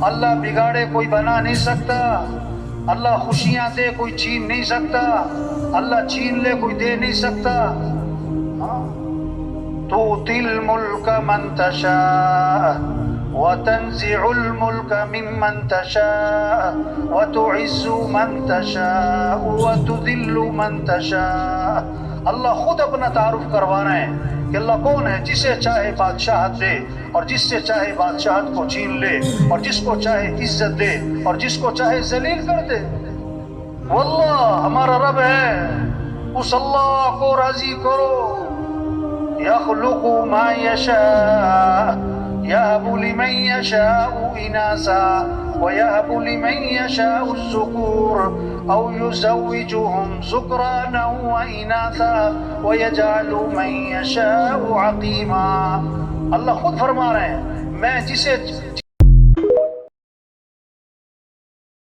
اللہ بگاڑے کوئی بنا نہیں سکتا، اللہ خوشیاں دے کوئی چھین نہیں سکتا، اللہ چھین لے کوئی دے نہیں سکتا۔ تؤتی الملک من تشاء وتنزع الملک ممن تشاء وتعز من تشاء وتذل من تشاء۔ اللہ خود اپنا تعارف کروا رہے ہیں کہ اللہ کون ہے، جسے چاہے بادشاہت دے اور جس سے چاہے بادشاہت کو چھین لے، اور جس کو چاہے عزت دے اور جس کو چاہے ذلیل کر دے۔ واللہ ہمارا رب ہے، اس اللہ کو راضی کرو۔ یخلق ما یشاء یہب لمن یشاء اناثا ویہب لمن یشاء الذکور او یزوجہم ذکرانا واناثا ویجعل من یشاء عقیما۔ اللہ خود فرما رہے ہیں میں جسے